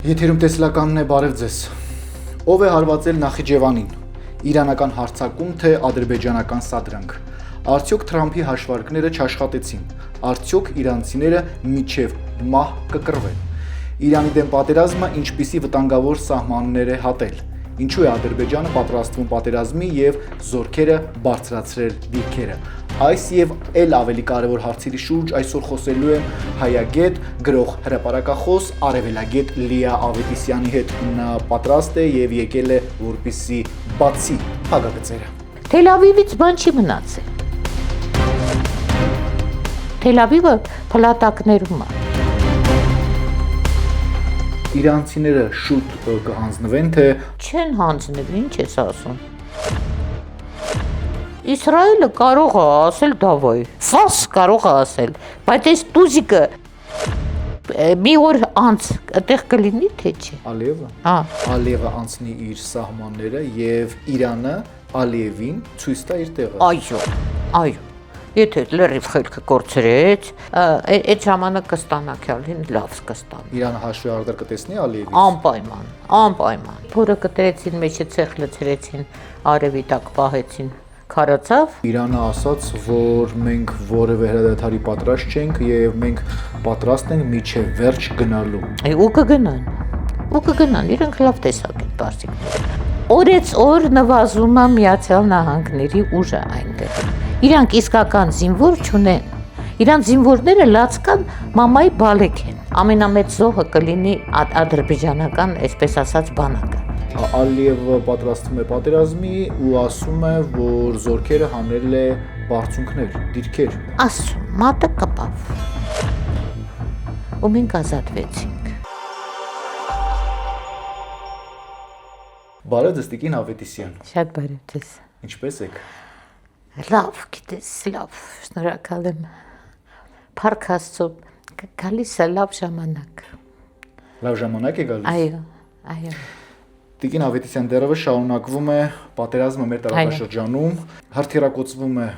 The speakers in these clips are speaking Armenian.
Եթերում տեսլականն է, բարև ձեզ։ Ով է հարվածել Նախիջևանին, իրանական հարձակում թե ադրբեջանական սադրանք, արդյոք Թրամփի հաշվարկները չաշխատեցին, արդյոք իրանցիները միջև մահ կկռվեն, Իրանի դեմ պատերազմը ինչպիսի վտանգավոր սահմաններ է հատել, ինչու է Ադրբեջանը պատրաստվում պատերազմի և զորքերը բարձրացրել դիրքերը, այս և էլ ավելի կարևոր հարցերի շուրջ այսօր խոսելու եմ հայագետ, գրող հրապարակախոս, արևելագետ Լիա Ավետիսյանի հետ, նա պատրաստ է և եկել է, որպեսզի բացի փակագծերը։ Թել Ավիվից բան չի մնացել։ Թել Ավիվը փլատակներում է։ Իրանցիները շուտ կհանձնվեն, թե չեն հանձնվի, ինչ ես ասում։ Իսրայելը կարող է ասել դավայ, ֆաս կարող է ասել, բայց այս տուզիկը մի օր անց այդտեղ կլինի, թե չէ։ Ալիևը։ Հա։ Ալիևը անցնի իր սահմանները և Իրանը Ալիևին ցույց տա իր տեղը։ Այո։ Եթե լրիվ խելքը կորցրեց, այդ ժամանակ կստանա քյալին լավ կստանա։ Իրանը հաշվի արդար կտեսնի Ալիևից։ Անպայման։ Փորը կտրեցին, մեջը ցեխ լցրեցին, արևի տակ պահեցին, քարացավ։ Իրանը ասաց, որ մենք որևէ հրադադարի պատրաստ չենք և մենք պատրաստ ենք մինչև վերջ գնալու։ Ու կգնան, իրենք լավ տեսակ են պարսիկները։ Օրեցօր նվազում է Միացյալ Նահանգների ուժը այնտեղ։ Իրանք իսկական զինվոր չունեն։ Իրանք զինվորները լացկան մամայի բալեկ են։ Ամենամեծ զոհը կլինի ադրբեջանական, այսպես ասած, բանակը։ Ալիևը պատրաստվում է պատերազմի ու ասում է, որ զորքերը հանել է բարձունքներ, դիրքեր։ Ասում, մատը կպավ։ Ու մենք ազատվեցինք։ Բարև ձեզ, Տիկին Ավետիսյան։ Շատ բարև ձեզ։ Ինչպե՞ս եք։ Լավ, գիտես, լավ, շնորհակալ եմ։ Փառք Աստծո, գալիս է լավ ժամանակ։ Լավ ժամանակ է գալիս։ Այո։ Տիկին Ավետիսյան, դեռևս շարունակվում է պատերազմը մեր տարածաշրջանում, հրթիռակոծվում է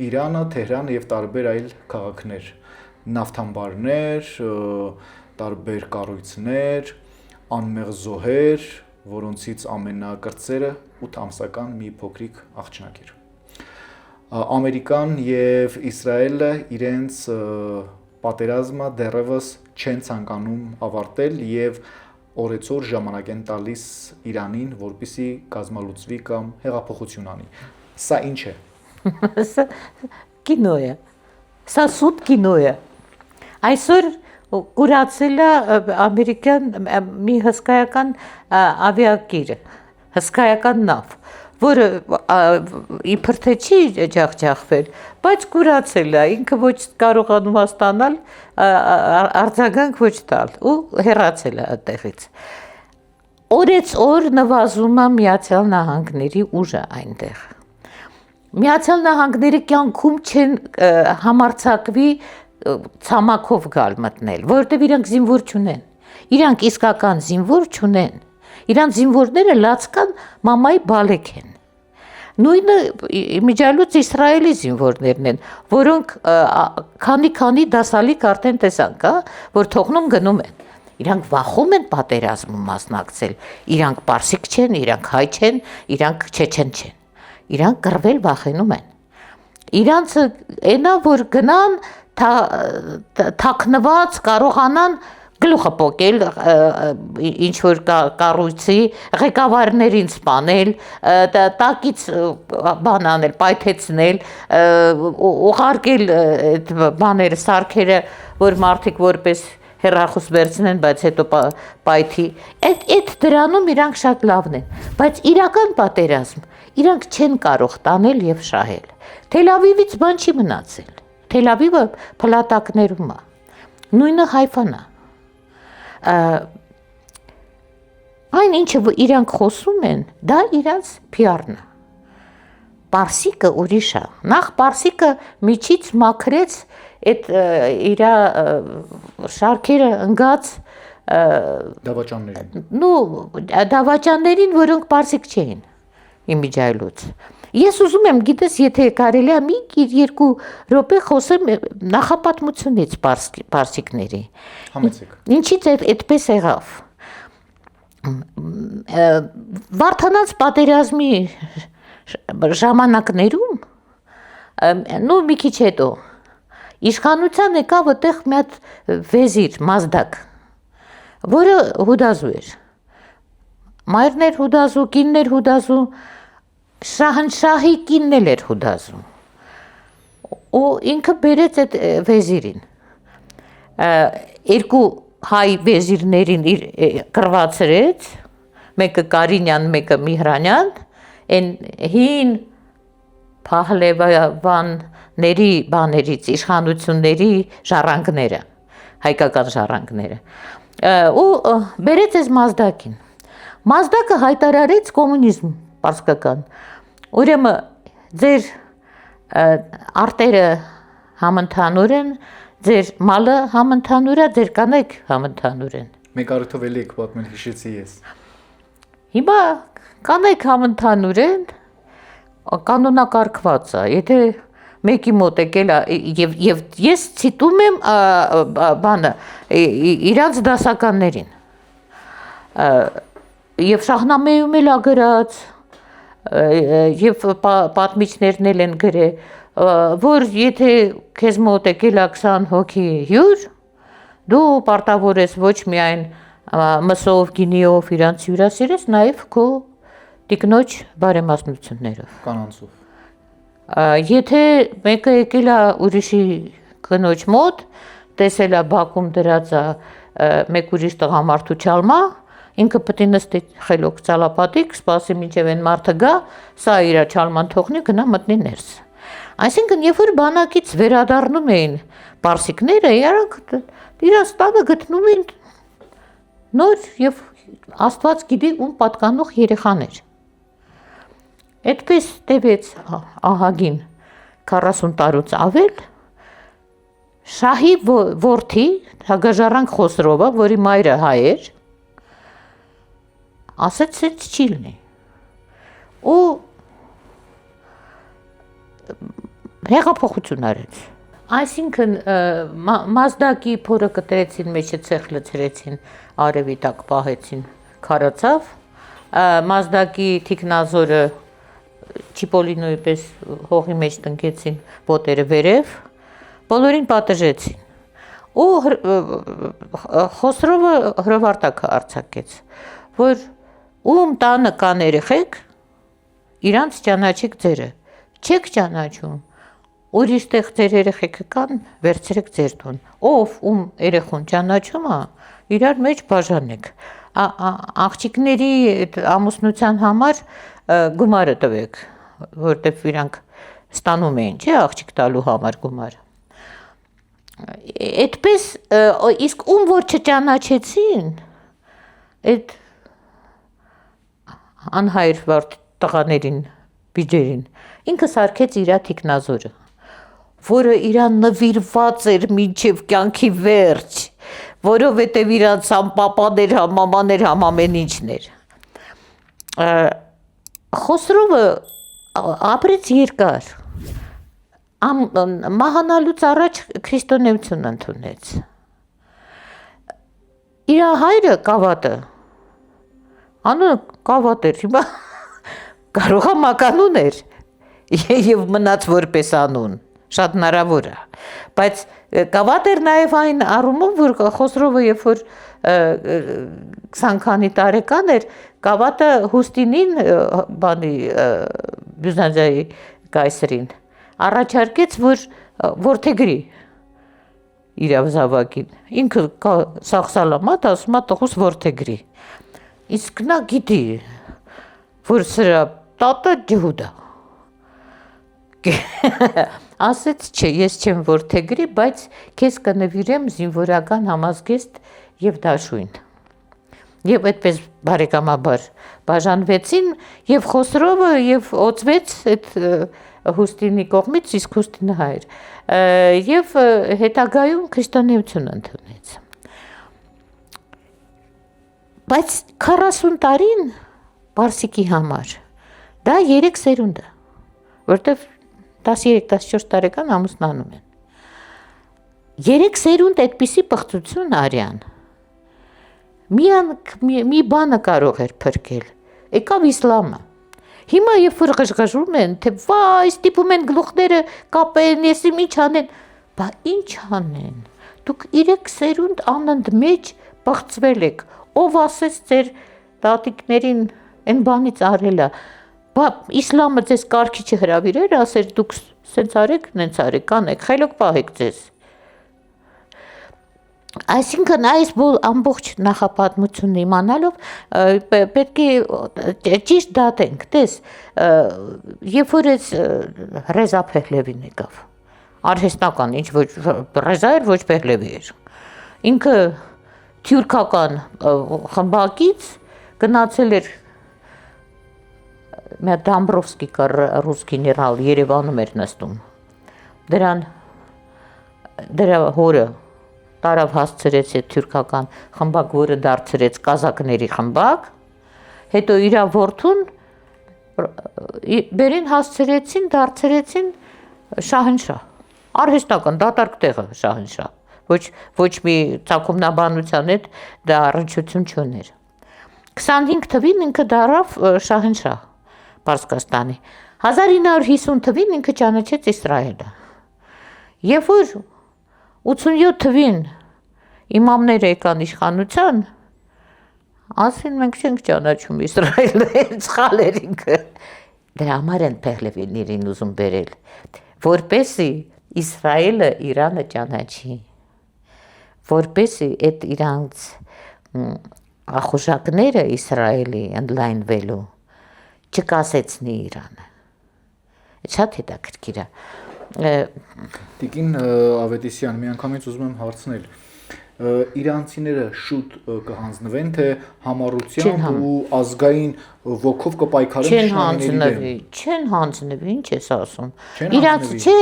Իրանը, Թեհրանը և տարբեր այլ քաղաքներ, նավթամբարներ, տարբեր կառույցներ, անմեղ զոհեր, որոնցից ամենակրտսերը 8 ամսական մի փոքրիկ աղջնակ էր։ Ամերիկան և Իսրայելը իրենց պատերազմը դեռևս չեն ցանկանում ավարտել և օրեցօր ժամանակ են տալիս Իրանին, որպեսզի կազմալուծվի կամ հեղափոխություն անի։ Սա ինչ է։ Սա կինո է։ Սա սուտ կինո է։ Այսօր կուրացել է ամերիկյան մի հսկայական ավիակիր, հսկայական նավ, որը իբր թե չի ջախջախվել, բայց կուրացել է, ինքը ոչ կարողանում է ստանալ արձագանք ոչ տալ ու հեռացել է այդտեղից։ Օրեցօր նվազում է Միացյալ Նահանգների ուժը այնտեղ։ Միացյալ Նահանգները կյանքում չեն համարձակվի ցամաքով գալ մտնել, որովհետև իրանք զինվոր չունեն։ Իրանք իսկական զինվոր չունեն։ Իրանք զինվորները լացկան մամայի բալեկ են։ Նույնը իմիջիալուց Իսրայելի զինվորներն են, որոնք քանի դասալիկ արդեն տեսանք, որ թողնում գնում են։ Իրանք վախում են պատերազմում մասնակցել։ Իրանք պարսիկ չեն, իրանք հայ չեն, իրանք չեչեն չեն։ Իրանք կռվել վախենում են։ Իրանցը այնա, որ գնան թաքնված կարողանան գլուխը պոկել, ինչ որ կառույցի ղեկավարներին սպանել, տակից բան անել, պայթեցնել, ուղարկել այդ բաները, սարքերը, որ մարդիկ որպես հեռախոս վերցնեն, բայց հետո պայթի։ Այդ դրանում իրանք շատ լավն են, բայց իրական պատերազմ իրանք չեն կարող տանել և շահել։ Թել Ավիվից բան չի մնացել։ Թել Ավիվը փլատակներում է։ Նույնը Հայֆան է։ Այն ինչը իրանք խոսում են, դա իրանց PR-ն է։ Պարսիկը ուրիշ է։ Նախ պարսիկը միջից մաքրեց այդ իր շարքերը ընկած դավաճաններին, որոնք պարսիկ չէին իմիջիալուց։ Ես ուզում եմ, գիտես, եթե կարելի է մի 2 րոպե խոսեմ նախապատմությունից պարսիկների։ Համեցեք։ Ինչից այդպես եղավ։ Վարդանանց պատերազմի ժամանակներում նու մի քիչ հետո իշխանության եկավ այդտեղ մի հատ վեզիր Մազդակ, որը հուդազու էր։ Մայրն էր հուդազու, կինն էր հուդազու, շահնշահի կինն էր հուդազու։ Ու ինքը բերեց այդ վեզիրին։ Երկու հայ վեզիրներին կրվածրեց, մեկը Կարինյան, մեկը Միհրանյան, այն հին փահլևանների բաներից, իշխանությունների ժառանգները, հայկական ժառանգները, ու բերեց այս Մազդակին։ Մազդակը հայտարարեց կոմունիզմ պարսկական, ուրեմն ձեր արտերը համընդհանուր են, ձեր մալը համընդհանուր է, ձեր կանայք համընդհանուր են։ Մեկ առիթով էլի եք պատմել, հիշեցի ես։ Հիմա կանայք համընդհանուր են, կանոնակարգված է, եթե մեկի մոտ եկել եւ ես ցիտում եմ բանը իրանց դասականներին։ Եվ Շահնամեում էլ ա գրած, եւ պատմիչներն էլ են գրել, որ եթե քեզ մոտ եկել է 20 հոգի հյուր, դու պարտավոր ես ոչ միայն մսով, գինիով իրանց հյուրասիրես, նաեւ քո տիկնոջ բարեմասնություններով։ Կանանցով։ Եթե մեկը եկել է ուրիշի կնոջ մոտ, տեսել է բակում դրած մեկ ուրիշ տղամարդու չալմա, ինքը պետք է նստի խելոք ծալապատիկ, սպասի մինչև այն մարդը գա, սա իր չալման թողնի, գնա մտնի ներս։ Այսինքն, երբ որ բանակից վերադառնում էին պարսիկները, իրանց տանը գտնում էին նոր եւ Աստված գիտի ում պատկանող երեխաներ։ Այդպես տևեց ահագին 40 տարուց ավել, շահի որդի Հագաժարանք Խոսրովը, որի մայրը հայ էր, ասեց սենց չի լինի։ Ու հեղափոխություն արեց։ Այսինքն Մազդակի փորը կտրեցին, մեջը ցեխ լցրեցին, արևի տակ պահեցին, քարացավ։ Մազդակի թիկնազորը Չիպոլինոյի պես հողի մեջ տնկեցին, ոտերը վերև, բոլորին պատժեցին։ Ու Խոսրովը հրովարտակ արձակեց, որ ում տանը կան երեխեք, իրանց ճանաչեք ձերը, չեք ճանաչում, ուրիշ տեղ ձեր երեխեքը կան, վերցրեք ձեր տուն, ով ում երեխուն ճանաչում է, իրար մեջ բաժանեք, աղջիկների ամուսնության համար գումարը տվեք, որտեվ իրանք ստանում էին, չէ, աղջիկ տալու համար գումարը։ Այդպես, իսկ ում որ չճանաչեցին, այդ անհայր վարդ տղաներին, բիջերին, ինքը սարքեց իրա թիկնազորը, որը իրան նվիրված էր մինչև կյանքի վերջ, որովհետև իրանց պապաներ, մամաներ, ամեն ինչն էր։ Խոսրովը ապրեց երկար, մահանալուց առաջ քրիստոնեություն ընդունեց։ Իր հայրը Կավատը, անունը Կավատ էր, հիմա կարող է մականուն էր եւ մնաց որպես անուն, շատ հնարավոր է, բայց Կավատ էր նաեւ այն առումով, որ Խոսրովը երբ որ 20 քանի տարեկան էր, Կավատը Հուստինին, բանի Բյուզանդիայի կայսրին, առաջարկեց, որ որդեգրի իր զավակին, ինքը սաղսալամատ ասում է տղուս որդեգրի, իսկ նա գիտի, որ սրա տատը ջհուդ է, ասեց չէ, ես չեմ որդեգրի, բայց քեզ կնվիրեմ զինվորական համազգեստ եւ դաշույն։ Եվ այդպես բարեկամաբար բաժանվեցին եւ Խոսրովը եւ օծվեց այդ Հուստինի կողմից, իսկ Հուստինը հայր, եւ հետագայում քրիստոնեություն ընդունեց։ Բայց 40 տարին Պարսիկի համար դա 3 սերունդ է, որտեվ 13-14 տարեկան ամուսնանում են։ 3 սերունդ այդպիսի պղծություն արյան, մի բանը կարող էր փրկել։ Եկավ իսլամը։ Հիմա երբ որ ղժղժում են, թե վայ, ստիպում են գլուխները կապեն, եսի ինչ անեն, բա ինչ անեն։ Դուք 3 սերունդ անընդ մեջ բղծվել եք։ Ով ասեց ձեր տատիկներին այն բանից արելա։ Բա իսլամը ձեզ կարգիչը հրավիրեր, ասեր դուք սենց արեք, նենց արեք, կանեք, խելոք պահեք ձեզ։ Այսինքն այս ամբողջ նախապատմությունը իմանալով պետք է ճիշտ դատենք, տես, երբ որ այս Ռեզա Փեհլևին եկավ, արհեստական, ինչ ոչ Ռեզա էր, ոչ Փեհլևի էր, ինքը թյուրքական խմբակից գնացել էր մի Դամբրովսկի կար ռուս գեներալ Երևանում էր նստում, դրա հորը տարավ հասցրեց այդ թյուրքական խմբակ, որը դարձրեց կազակների խմբակ, հետո իր որդուն բերին հասցրեցին, դարձրեցին շահնշահ, արհեստական, դատարկ տեղը շահնշահ, ոչ մի ծագումնաբանության հետ դա առնչություն չուներ։ 25 թվին ինքը դարավ շահնշահ Պարսկաստանի, 1950 թվին ինքը ճանաչեց Իսրայելը, երբ որ 87 թվին իմամները եկան իշխանության, ասին մենք չենք ճանաչում Իսրայելը, սխալ էր ինքը։ Դրա համար են Փեհլևին իրին ուզում բերել, որպեսի Իսրայելը Իրանը ճանաչի, որպեսի այդ իրանց ախուժակները Իսրայելի ընդլայնվելու չկասեցնի Իրանը։ Շատ հետաքրքիր է։ Տիկին Ավետիսյան, միանգամից ուզում եմ հարցնել, իրանցիները շուտ կհանձնվեն, թե համառությամբ ու ազգային ոգով կպայքարեն իշխանների դեմ։ Չեն հանձնվի, ինչ ես ասում։ Իրանց չէ,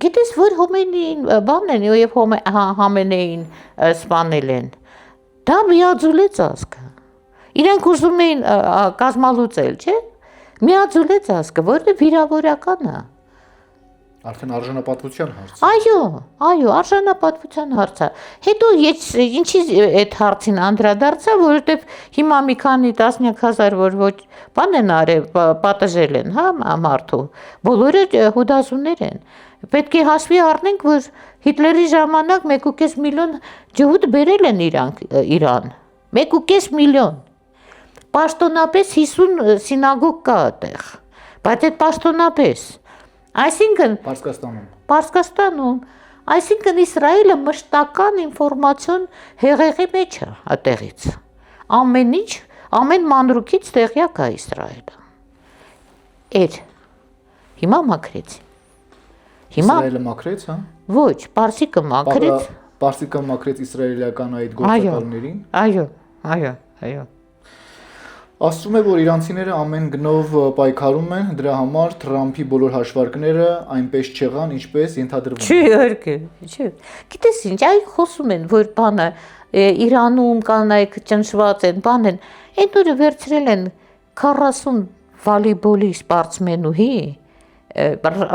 գիտես որ Հոմեյնին բանն են եւ Համենեին սպանել են։ Դա միաձուլեց ազգը։ Իրանք ուզում էին կազմալուծել, չէ՞։ Միաձուլեց ազգը, որը վիրավորական է։ Արդեն արժանապատվության հարց։ Այո, արժանապատվության հարց է։ Հետո ինչի այդ հարցին անդրադարձա, որովհետև հիմա մի քանի տասնյակ հազար որ ոչ բան են արել, պատժել են, հա, մարդու։ Բոլորը հուդազուներ են։ Պետք է հաշվի առնենք, որ Հիտլերի ժամանակ 1.5 միլիոն ջհուդ բերել են Իրան։ 1.5 միլիոն։ Պաշտոնապես 50 սինագոգ կա այդտեղ։ Բայց այդ պաշտոնապես Այսինքն Պարսկաստանում, այսինքն Իսրայելը մշտական ինֆորմացիոն հեղեղի մեջ է այդտեղից։ Ամեն ինչ, ամեն մանրուքից տեղյակ է Իսրայելը։ Հիմա մաքրեց։ Իսրայելը մաքրեց, հա։ Ոչ, Պարսիկը մաքրեց։ Պարսիկը մաքրեց իսրայելական այդ գործակալներին։ Այո։ Ասում է, որ իրանցիները ամեն գնով պայքարում են, դրա համար Թրամփի բոլոր հաշվարկները այնպես չեղան, ինչպես ենթադրվում է։ Չի։ Գիտես ինչ, այ խոսում են, որ բանը Իրանում կանայք ճնշված են, բան են, այդ օրը վերցրել են 40 վոլեյբոլի սպորտսմենուհի,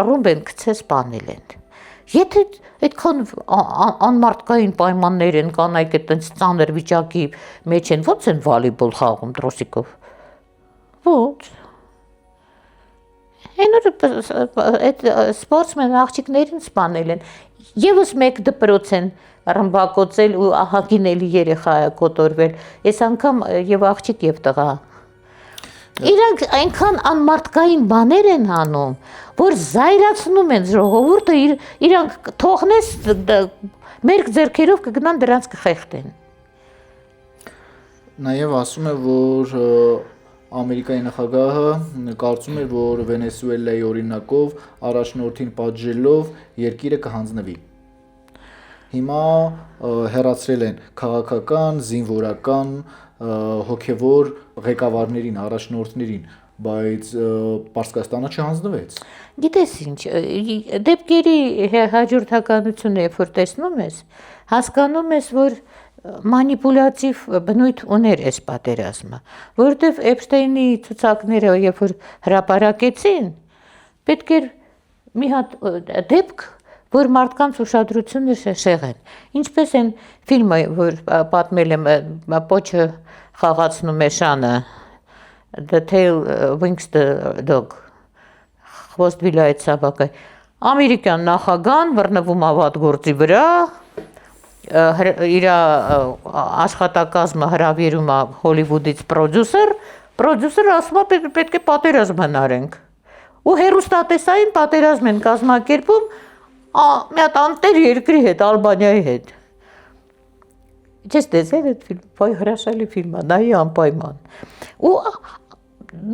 ռումբ են գցել սպանել են։ Եթե այդքան անմարդկային պայմաններ են կանայք այդպես ծանր վիճակի մեջ են, ո՞նց են վոլեյբոլ խաղում տրոսիկով։ Ո՞նց։ Այդ սպորտսմեն աղջիկներին սպանել են։ Եվս մեկ դպրոց են ռմբակոծել ու ահագին էլի երեխա է կոտորվել։ Այս անգամ եւ աղջիկ եւ տղա։ Իրանք այնքան անմարդկային բաներ են անում, որ զայրացնում են ժողովուրդը, իրանք թողնես մերկ ձեռքերով կգնան դրանց կխեղդեն։ Նաև ասում է, որ Ամերիկայի նախագահը կարծում էր, որ Վենեսուելայի օրինակով առաջնորդին պատժելով երկիրը կհանձնվի։ Հիմա հեռացրել են քաղաքական, զինվորական, հոգևոր ղեկավարներին, առաջնորդներին, բայց Պարսկաստանը չհանձնվեց։ Գիտես ինչ, դեպքերի հաջորդականությունը երբ որ տեսնում ես, հասկանում ես, որ մանիպուլյատիվ բնույթ ուներ այս պատերազմը, որովհետև Էփշտեյնի ցուցակները երբ որ հրապարակեցին, պետք էր մի հատ դեպք, որ մարդկանց ուշադրությունը շեղեն։ Ինչպես են ֆիլմը, որ պատմել եմ, պոչը խաղացնում է շանը, The Tail Wings the Dog, խոստ վիլայից սավակը, ամերիկյան նախագահան բռնվում ավատ գործի վրա, իր աշխատակազմը հրավիրում է Հոլիվուդից պրոդյուսեր ասում է պետք է պատերազմ հնարենք։ Ու հեռուստատեսային պատերազմ են կազմակերպում մի հատ անտեր երկրի հետ, Ալբանիայի հետ։ Չես տեսել այդ ֆիլմ, վայ հրաշալի ֆիլմ է, նայի անպայման։ Ու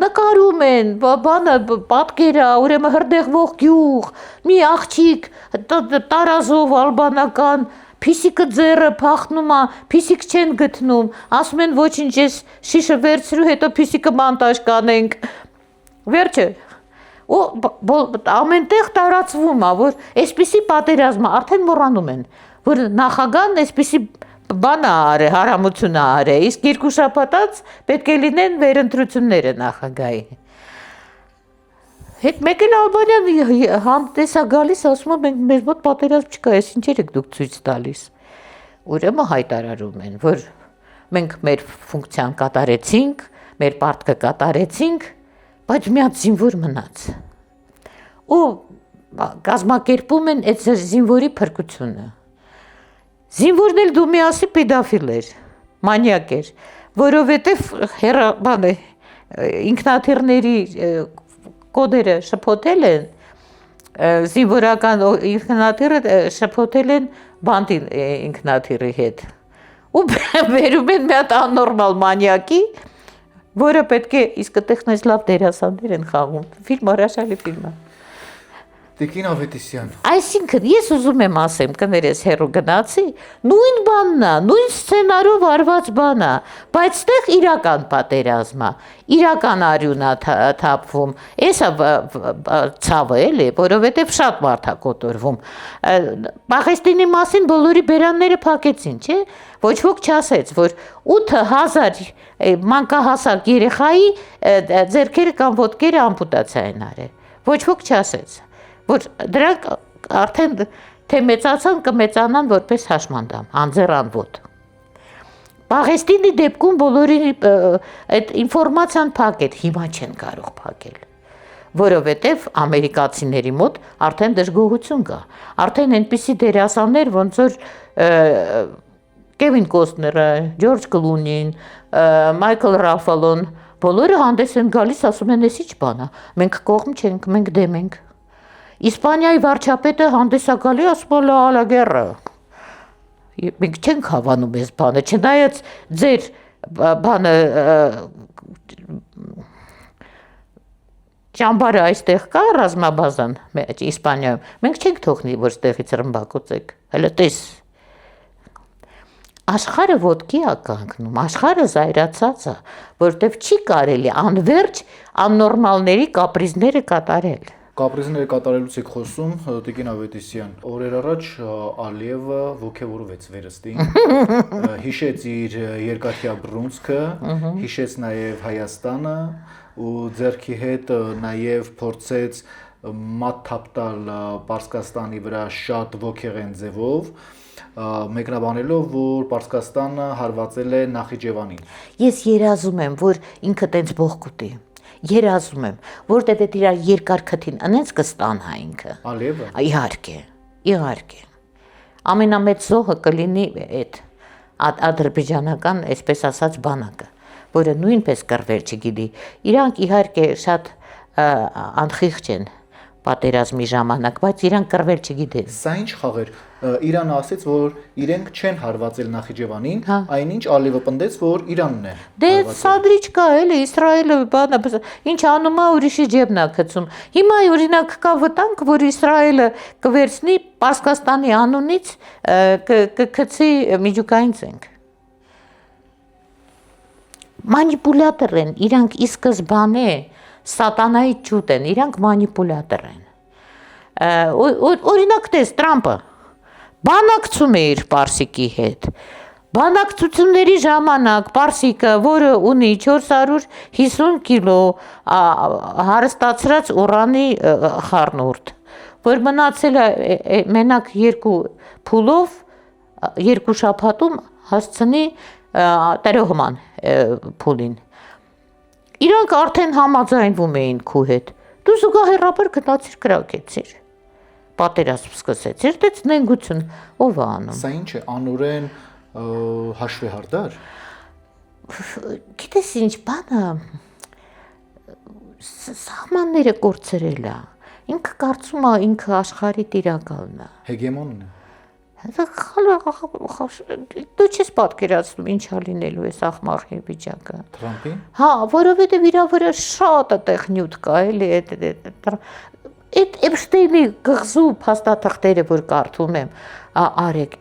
նկարում են, բանը պատկերը, ուրեմն հրդեհվող գյուղ, մի աղջիկ տարազով ալբանական, փիսիկը ձեռը փախնում է, փիսիկ չեն գտնում, ասում են ոչինչ, ես շիշը վերցրու, հետո փիսիկը մանտաժ կանենք։ Վերջը ու ամենտեղ տարածվում է, որ այսպիսի պատերազմը արդեն մոռանում են, որ նախագահն այսպիսի բան արե, հարամություն արե, իսկ երկու շաբաթած պետք է լինեն վերընտրությունները նախագահի։ Հետ մեկ էլ Ալբանիան հանդես է գալիս, ասում է մենք մեզ մոտ պատերազմ չկա, այս ինչեր եք դուք ցույց տալիս։ Ուրեմն հայտարարում են, որ մենք մեր ֆունկցիան կատարեցինք, մեր պարտքը կատարեցինք, բայց մի հատ զինվոր մնաց։ Ու կազմակերպում են այդ զինվորի փրկությունը։ Զինվորն էլ դու միասի պեդոֆիլ էր, մանյակ էր, որովհետև ինքնաթիռների կոդերը շփոթել են, զինվորական ինքնաթիռը շփոթել են բանտի ինքնաթիռի հետ։ Ու վերում են մի հատ աննորմալ մանյակի, որը պետք է իսկ այդտեղնից լավ դերասաններ են խաղում։ Ֆիլմը հրաշալի ֆիլմ է։ Տիկին Ավետիսյան։ Այսինքն ես ուզում եմ ասեմ, կներես հեռու գնացի, նույն բանն է, նույն սցենարով արված բան է, բայց ստեղ իրական պատերազմ է, իրական արյուն է թափվում, էս է ցավը էլի, որովհետև շատ մարդ է կոտորվում։ Պաղեստինի մասին բոլորի բերանները փակեցին, չէ՞։ Ոչ ոք չասեց, որ 8000 մանկահասակ երեխայի ձեռքերը կամ ոտքերը ամպուտացիա են արել։ Ոչ ոք չասեց, որ դրանք արդեն թե մեծացան կմեծանան որպես հաշմանդամ, անձեռանոտ։ Պաղեստինի դեպքում բոլորի այդ ինֆորմացիան փակել, հիմա չեն կարող փակել, որովհետև ամերիկացիների մոտ արդեն դժգոհություն կա, արդեն այնպիսի դերասաններ, ոնց որ Կևին Կոստները, Ջորջ Կլունին, Մայքլ Ռաֆալոն, բոլորը հանդես են գալիս, ասում են, «Էս ի՞նչ բան է, մենք կողմ չենք, մենք դեմ ենք»։ Իսպանիայի վարչապետը հանդես է գալի, ասում է «Լա լա գեռը»։ Մենք չենք հավանում այս բանը, չնայած ձեր բանը ճամբարը այստեղ կա ռազմաբազան Իսպանիայում, մենք չենք թողնի, որ ստեղից ռմբակոծեք, հələ տես։ Աշխարհը ոտքի է կանգնում, աշխարհը զայրացած է, որտեվ չի կարելի անverջ աննորմալների կապրիզները կատարել։ Կապրիզները կատարելուց եք խոսում, Տիկին Ավետիսյան, օրեր առաջ Ալիևը ոգևորվեց վերստին, հիշեց իր երկաթյա բռունցքը, հիշեց նաև Հայաստանը ու ձեռքի հետ նաև փորձեց մատ թափտալ Պարսկաստանի վրա շատ ոգեղեն ձևով, մեկնաբանելով, որ Պարսկաստանը հարվածել է Նախիջևանին։ Ես երազում եմ, որ ինքը տենց բող կուտի։ Երազում եմ, որտեղ այդ իր երկար քթին անենց կստանա ինքը։ Ալիևը։ Իհարկե։ Ամենամեծ զոհը կլինի այդ ադրբեջանական, այսպես ասած, բանակը, որը նույնպես կռվել չգիտի։ Իրանք իհարկե շատ անխիղճ են պատերազմի ժամանակ, բայց իրանք կռվել չգիտեն։ Սա ինչ խաղեր։ Իրանը ասեց, որ իրենք չեն հարվածել Նախիջևանին, այնինչ Ալիևը պնդեց, որ Իրանն է։ Դե սադրիչ կա էլի, Իսրայելը բանը, ինչ անում է, ուրիշի ջեբն է գցում։ Հիմա օրինակ կա վտանգ, որ Իսրայելը կվերցնի Պարսկաստանի անունից կգցի միջուկային զենք։ Մանիպուլյատոր են, իրանք ի սկզբանե սատանայի ճուտ են, իրանք մանիպուլյատոր են։ Օրինակ տես Տրամպը բանակցում է իր Պարսիկի հետ։ Բանակցությունների ժամանակ Պարսիկը, որը ունի 450 կիլո հարստացրած ուրանի խառնուրդ, որ մնացել է մենակ 2 փուլով 2 շաբաթում հասցնի տրոհման փուլին։ Իրանք արդեն համաձայնվում էին քու հետ։ Դու զուգահեռաբար գնացիր կրակեցիր։ Պատերազմ սկսեցիր, դե նենգություն ով է անում։ Սա ինչ է, անորեն հաշվեհարդար։ Գիտես ինչ բանը սահմանները կորցրել է։ Ինքը կարծում է ինքը աշխարհի տիրակալն է։ Հեգեմոնն է։ Դու չես պատկերացնում ինչա լինելու է աղմախի վիճակը։ Թրամփի։ Հա, որովհետև իր վրա շատ այդտեղ նյութ կա, էլի այդ Էփշտեյնի գղզու փաստաթղթերը, որ կարդում եմ, արեք,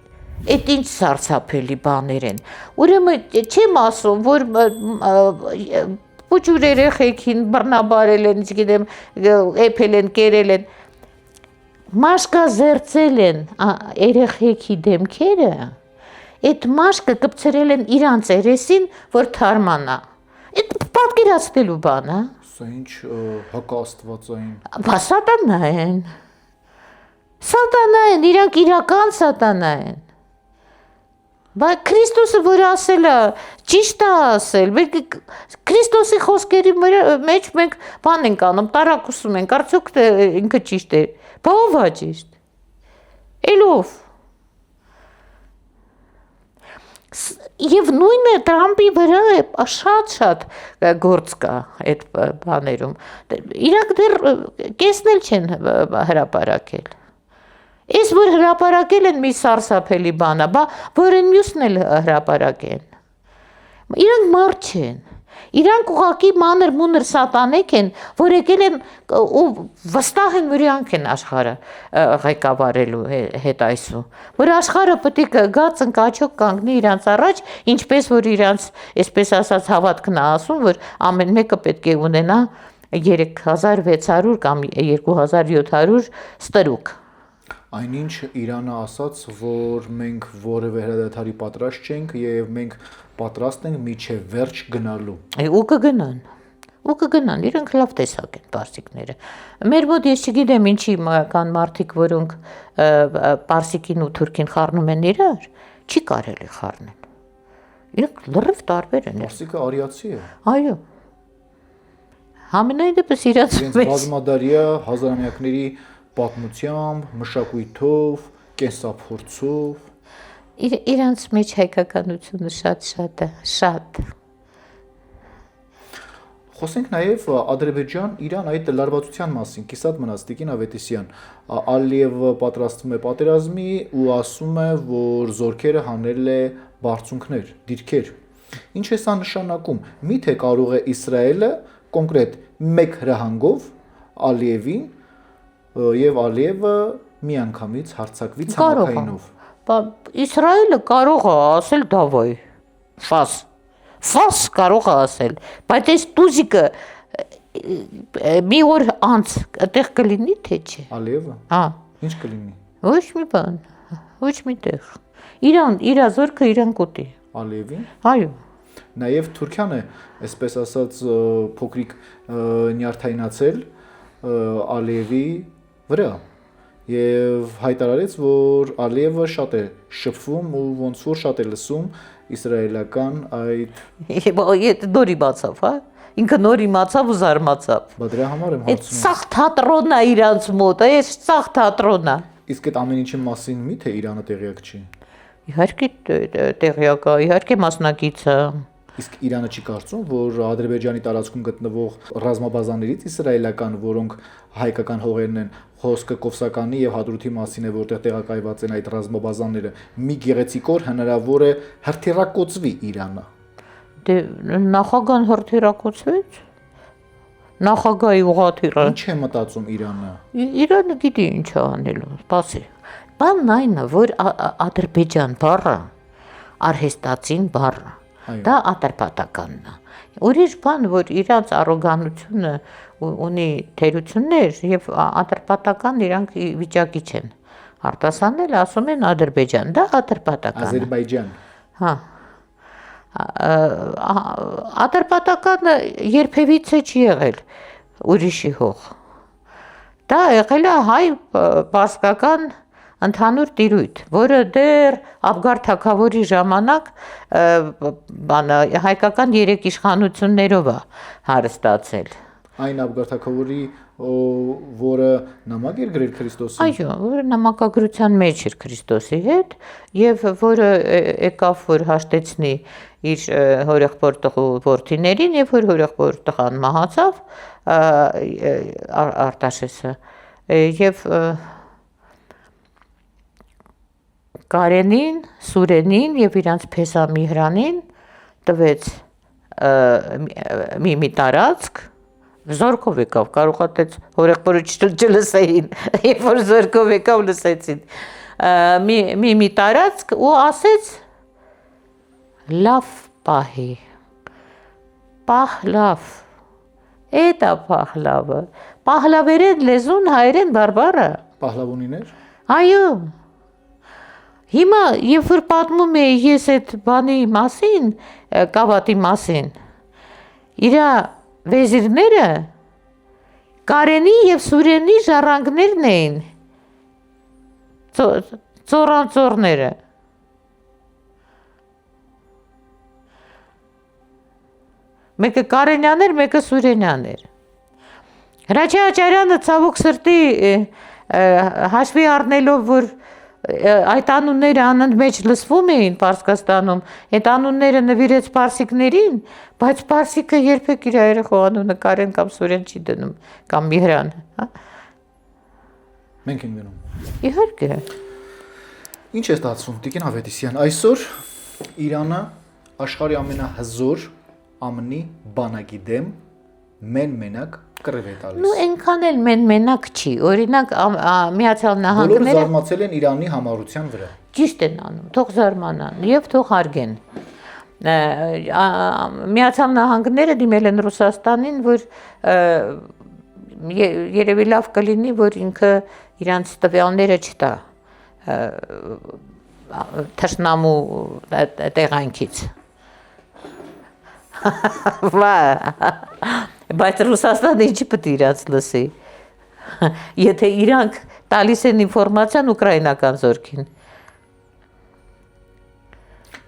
այդ ինչ սարսափելի բաներ են։ Ուրեմն չեմ ասում, որ փոճուր երեխեքին բռնաբարել են, չգիտեմ, էփել են, կերել են, մաշկա զերծել են երեխեքի դեմքերը, այդ մաշկը կպցրել են իրանց երեսին, որ թարմանա։ Այդ պատկերացնելու բան է։ Սա ինչ հակաստվածային։ Բա սատանա են։ Սատանա են, իրանք իրական սատանա են։ Բա Քրիստոսը որ ասել է, ճիշտ է ասել, մենք Քրիստոսի խոսքերի մեջ մենք բան ենք անում, տարակուսում ենք, արդյոք ինքը ճիշտ է։ Բա ով է ճիշտ։ Էլով։ Եվ նույնը Տրամփի վրա շատ գործ կա այդ բաներում։ Իրանք դեռ կեսն էլ չեն հրապարակել։ Ես որ հրապարակել են մի սարսափելի բան է, բա որ են մյուսն էլ հրապարակեն։ Իրանք մարդ չեն։ Իրանք ուղղակի մանր մունր սատանեկ են, որ եկել են ու վստահ են, որ իրանք են աշխարհը ղեկավարելու հետ այսու։ Որ աշխարհը պետք է գա ծնկաչոք կանգնի իրանց առաջ, ինչպես որ իրանց, այսպես ասած, հավատքն է ասում, որ ամեն մեկը պետք է ունենա 3600 կամ 2700 ստրուկ։ Այնինչ Իրանը ասաց, որ մենք որևէ հրադադարի պատրաստ չենք եւ մենք պատրաստ ենք միջև վերջ գնալու։ Ու կգնան, իրենք լավ տեսակ են պարսիկները։ Մեր մոտ ես չգիտեմ ինչի կան մարդիկ, որոնք պարսիկին ու թուրքին խառնում են իրար, չի կարելի խառնել։ Իրենք լրիվ տարբեր են։ Պարսիկը արիացի է։ Այո։ Համենայն դեպս իրաց բազմադարյա հազարամյակների պատմությամբ, մշակույթով, կենսափորձով իրանց մեջ հայկականությունը շատ է։ Խոսենք նաև Ադրբեջան-Իրան այդ լարվածության մասին, կիսատ մնաց Տիկին Ավետիսյան, Ալիևը պատրաստվում է պատերազմի ու ասում է, որ զորքերը հանել է բարձունքներ, դիրքեր։ Ինչ է սա նշանակում։ Միթե կարող է Իսրայելը կոնկրետ մեկ հրահանգով Ալիևին եւ Ալիևը միանգամից հարձակվի ցամաքայինով։ Բա Իսրայելը կարող է ասել դավայ։ Ֆաս կարող է ասել, բայց այս տուզիկը մի օր անց այդտեղ կլինի թե չէ։ Ալիևը։ Հա։ Ինչ կլինի։ Ոչ մի բան, ոչ մի տեղ։ Իր զորքը իրան կուտի։ Ալիևին։ Այո։ Նաև Թուրքիան է, այսպես ասած, փոքրիկ նյարդայնացել Ալիևի վրա եւ հայտարարեց, որ Ալիևը շատ է շփվում ու ոնց որ շատ է լսում իսրայելական այդ նորի բացավ, հա։ Ինքը նորի մացավ ու զարմացավ։ Բա դրա համար եմ հարցնում։ Այդ սաղ թատրոնն է իրանց մոտ, այս սաղ թատրոնն է։ Իսկ այդ ամեն ինչի մասին միթե Իրանը տեղյակ չի։ Իհարկե տեղյակ է, իհարկե մասնակից է։ Իսկ Իրանը չի կարծում, որ Ադրբեջանի տարածքում գտնվող ռազմաբազաներից իսրայելական, որոնք հայկական հողերն են, խոսքը Կովսականի եւ Հադրութի մասին է, որտեղ տեղակայված են այդ ռազմաբազաները, մի գեղեցիկ օր հնարավոր է հրթիռակոծվի Իրանը։ Դե նախագահան հրթիռակոծվեց։ Նախագահի ուղղաթիռը։ Ինչ է մտածում Իրանը։ Իրանը գիտի ինչ է անելու, սպասի։ Բանն այն է, որ Ադրբեջան բառը, արհեստացին բառը, դա ատրպատականն է։ Ուրիշ բան, որ իրանց առոգանությունը ունի թերություններ եւ ատրպատական իրանք վիճակի չեն։ Արտասանել ասում են Ադրբեջան, դա ատրպատական է։ Ադրբեջան։ Հա։ Ատրպատականը երբևիցե չի եղել ուրիշի հող։ Դա եղել է հայ պարսկական ընդհանուր տիրույթ, որը դեռ Աբգար թագավորի ժամանակ հայկական 3 իշխանություններով է հարստացել։ Այն Աբգար թագավորի, որը նամակ էր գրել Քրիստոսին։ Այո, որը նամակագրության մեջ էր Քրիստոսի հետ եւ որը եկավ որ հաշտեցնի իր հորեղբոր տղու որդիներին եւ որ հորեղբոր տղան մահացավ Արտաշեսը եւ Կարենին, Սուրենին եւ իրանց փեսա Միհրանին տվեց մի տարածք զորքով եկավ, կարողացեց հորեղբորը չլսեին, երբ որ զորքով եկավ լսեցին մի տարածք ու ասեց լավ պահի, պահլավ, էտա պահլավը, պահլավերեն լեզուն հայերեն բարբարը։ Պահլավոնիներ։ Այո, հիմա երբ որ պատմում էի ես այդ բանի մասին, կավատի մասին, իրա վեզիրները Կարենի եւ Սուրենի ժառանգներն էին, ծորանծորները։ Մեկը Կարենյաներ, մեկը Սուրենյաներ։ Հրաչյա Աճարյանը ցավոք սրտի հաշվի առնելով, որ այդ անունները անընդմեջ մեջ լսվում էին Պարսկաստանում, այդ անունները նվիրեց պարսիկներին, բայց պարսիկը երբեք իր երեխու անունը Կարեն կամ Սուրեն չի դնում, կամ Միհրան, հա։ Մենք ենք դնում։ Իհարկե։ Ինչ է ստացվում, Տիկին Ավետիսյան, այսօր Իրանը աշխարհի ամենահզոր ԱՄՆ-ի բանակի դեմ մենակ կռիվ է տալիս։ Ну այնքան էլ մենակ չի, օրինակ Միացյալ Բոլորը Նահանգները զարմացել են Իրանի համառության վրա։ ճիշտ են անում, թող զարմանան եւ թող հարգեն։ Միացյալ Նահանգները դիմել են Ռուսաստանին, որ երևի լավ կլինի, որ ինքը իրանց տվյալները չտա թշնամու տեղանքից։ Բայց Ռուսաստանը ինչի պետք է իրանց լսի։ Եթե իրանք տալիս են ինֆորմացիան ուկրաինական զորքին։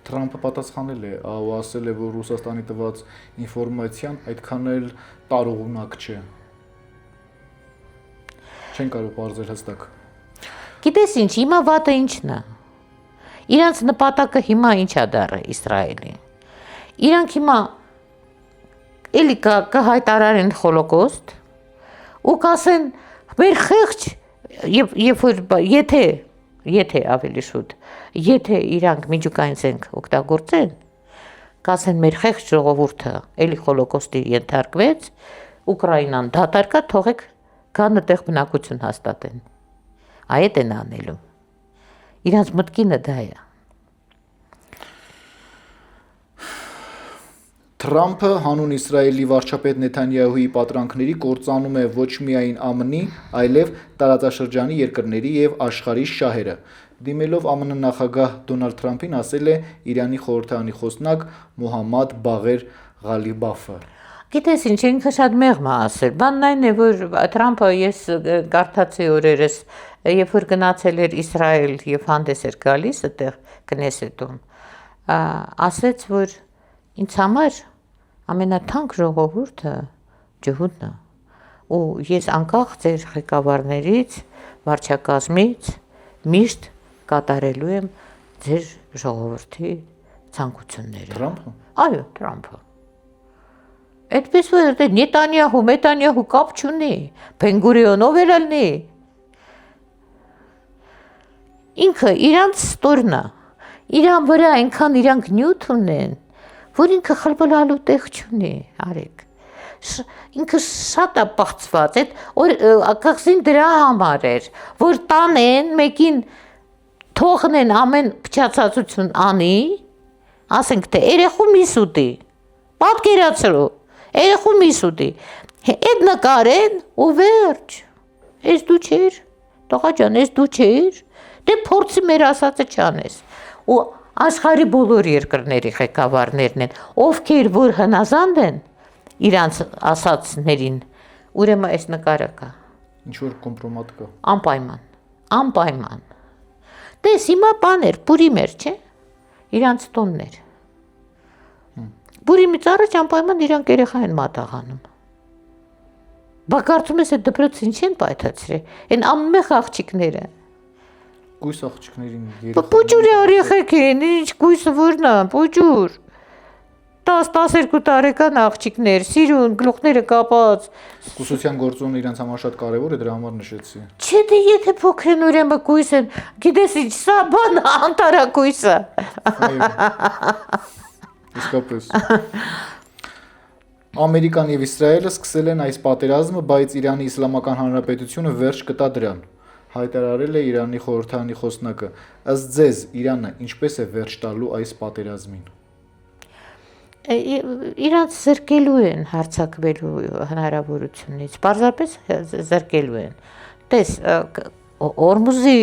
Թրամփը պատասխանել է, ու ասել է, որ Ռուսաստանի տված ինֆորմացիան այդքան էլ տարողունակ չէ։ Չեն կարող բարձել հստակ։ Գիտես ինչ, հիմա վատը ինչն է։ Իրանց նպատակը հիմա ինչ է դառը Իսրայելին։ Իրանք հիմա էլի կհայտարարեն հոլոկոստ ու կասեն մեր խեղճ երբ որ եթե ավելի շուտ եթե իրանք միջուկային զենք օգտագործեն կասեն մեր խեղճ ժողովուրդը էլի հոլոկոստի ենթարկվեց Ուկրաինան դատարկա թողեք գանը տեղ բնակություն հաստատեն այդ են անելու իրանց մտքինը դա է Թրամփը հանուն Իսրայելի վարչապետ Նեթանյահուի պատրանքների կործանում է ոչ միայն ԱՄՆ-ի, այլև տարածաշրջանի երկրների եւ աշխարհի շահերը։ Դիմելով ԱՄՆ նախագահ Դոնալդ Թրամփին ասել է Իրանի խորհրդարանի խոսնակ Մոհամմադ Բաղեր Ղալիբաֆը։ Գիտես ինչ, ինքը շատ մեղմ է ասել։ Բանն այն է, որ Թրամփը ես կարդացի օրերս, երբ որ գնացել էր Իսրայել եւ հանդես էր գալիս այդտեղ Կնեսետում, ասեց, որ ինձ համար ամենաթանկ ժողովուրդը ջհուդն է ու ես անկախ ձեր ղեկավարներից վարչակազմից միշտ կատարելու եմ ձեր ժողովրդի ցանկությունները Թրամփը այո Թրամփը այդպես որ Նետանյահու կապ չունի Բեն-Գուրիոնով էլ լինի ինքը իրանց ստորն է իրան վրա այնքան իրանք նյութ ունեն որ ինքը խլբլալու տեղ չունի, արեք, ինքը շատ է պաղծված, ակաղզին դրա համար էր, որ տանեն, մեկին թողնեն ամեն փչացածություն անի, ասենք թե երեխու միս ուտի, պատկերացրու, երեխու միս ուտի, այդ նկարեն ու վերջ, ես դու չեր, տղա ջան, ես դու չեր, դե փորձի մեր ասածը չանես, ու աշխարհի բոլոր երկրների ղեկավարներն են, ովքեր որ հնազանդ են իրանց ասածներին, ուրեմն այս նկարը կա։ Ինչ որ կոմպրոմատ կա։ Անպայման։ Տես հիմա բաներ, Պուրիմ էր, չէ՞։ Իրանց տոններ։ Պուրիմից առաջ անպայման իրանք երեխա են մատաղանում։ Բա կարծում ես այդ դպրոցը ինչ են պայթացրել։ Այն ամենախ աղջիկները։ Գույս աղջիկներին Պուջուրի երեխեք են, ինչ գույսը որն է, պուջուր։ 10-12 տարեկան աղջիկներ, սիրուն, գլուխները կապած։ Կուսության գործոնը իրենց համար շատ կարևոր է, դրա համար նշեցի։ Չէ, դե եթե փոքր են ուրեմն գույս են, գիտես ինչ, սա բան անտարակույս է։ Այո։ Իսկապես։ Ամերիկան եւ Իսրայելը սկսել են այս պատերազմը, բայց Իրանի Իսլամական Հանրապետությունը վերջ կտա դրան։ Հայտարարել է Իրանի խորհրդարանի խոսնակը։ Ըստ ձեզ, Իրանը ինչպես է վերջ տալու այս պատերազմին։ Իրանց զրկելու են հարձակվելու հնարավորությունից, պարզապես զրկելու են։ Տես, Օրմուզի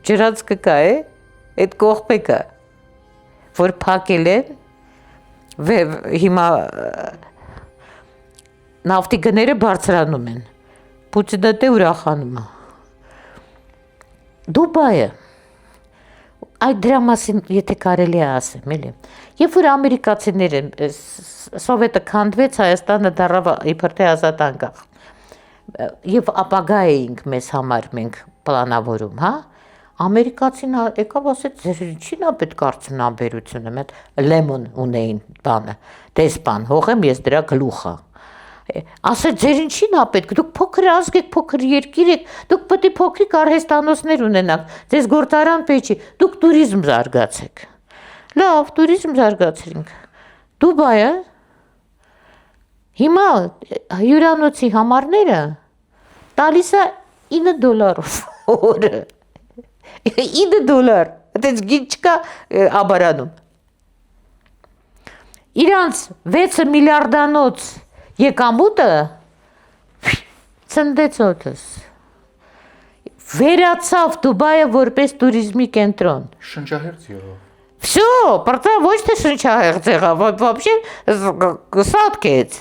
ջրածքը կա է, այդ կողպեկը, որ փակել են, հիմա նավթի գները բարձրանում են, Պուտինը դե ուրախանում է։ Դուբայը, այդ դրա մասին եթե կարելի է ասեմ, էլի, երբ որ ամերիկացիները Սովետը քանդվեց, Հայաստանը դառավ իբր թե ազատ անկախ, եւ ապագա էինք մեզ համար մենք պլանավորում, հա, ամերիկացին եկավ ասեց, ձեր ինչին է պետք արդյունաբերությունը, մեծ լեմոն ունեին բանը, դեսպան, հողեմ ես դրա գլուխը։ Ասեց, ձեր ինչին է պետք, դուք փոքր ազգ եք, փոքր երկիր եք, դուք պետք է փոքրիկ արհեստանոցներ ունենաք, ձեզ գործարան պետք չի, դուք տուրիզմ զարգացեք։ Լավ, տուրիզմ զարգացրինք։ Դուբայը հիմա հյուրանոցի համարները տալիս է $9 օրը։ $9, այդպես գիչ չկա աբարանում։ Իրանց 6 միլիարդանոց եկամուտը ցնդեց օդս։ Վերացավ Դուբայը որպես տուրիզմի կենտրոն։ Շնչահերձ եղավ։ Всё, պրծա ոչ թե շնչահեղձ եղավ, вообще սատկեց։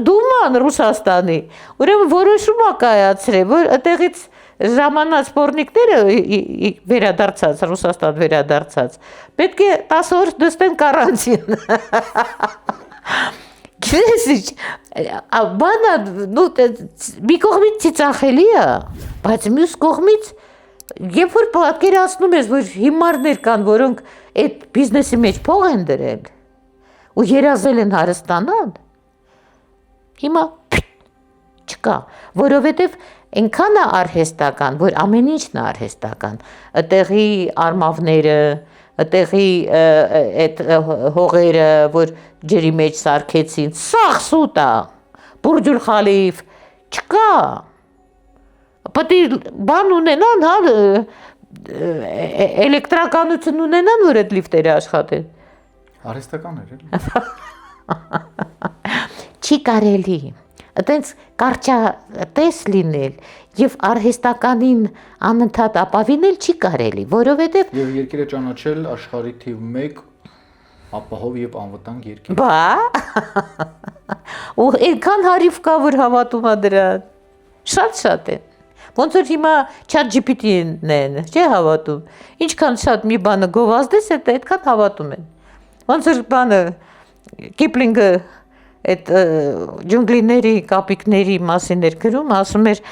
Դուման Ռուսաստանի, ուրեմն որոշում է կայացրել, որ այդտեղից ժամանած սպորնիկները վերադարձած, Ռուսաստան վերադարձած, պետք է 10 օր դստեն կարանտին։ Գիտես ինչ, բանը, մի կողմից ծիծաղելի է, բայց մյուս կողմից, երբ որ պատկերացնում ես, որ հիմարներ կան, որոնք այդ բիզնեսի մեջ փող են դրել ու երազել են հարստանալ, հիմա չկա, որովհետև այնքան է արհեստական, որ ամեն ինչն է արհեստական, այդտեղի արմավները, այդտեղի այդ հողերը, որ ջրի մեջ սարքեցին, սաղ սուտ է, Բուրջուլ Խալիֆ, չկա, պետք է բան ունենան, հա, էլեկտրականություն ունենան, որ այդ լիֆտերը աշխատեն։ Արհեստական էր, էլի։ Չի կարելի, այտենց կարճատես լինել եւ արհեստականին անընդհատ ապավինել չի կարելի, որովհետեւ Եվ երկիրը ճանաչել աշխարհի թիվ 1 ապահով եւ անվտանգ երկիր։ Բա ու այնքան հարիվ կա, որ հավատում է դրան։ Շատ են։ Ոնց որ հիմա ChatGPT-ն են, չէ՞ հավատում։ Ինչքան շատ մի բանը գովազդես է, այդքան հավատում են։ Ոնց որ բանը Կիպլինգը այդ ջունգլիների, կապիկների մասին էր գրում, ասում էր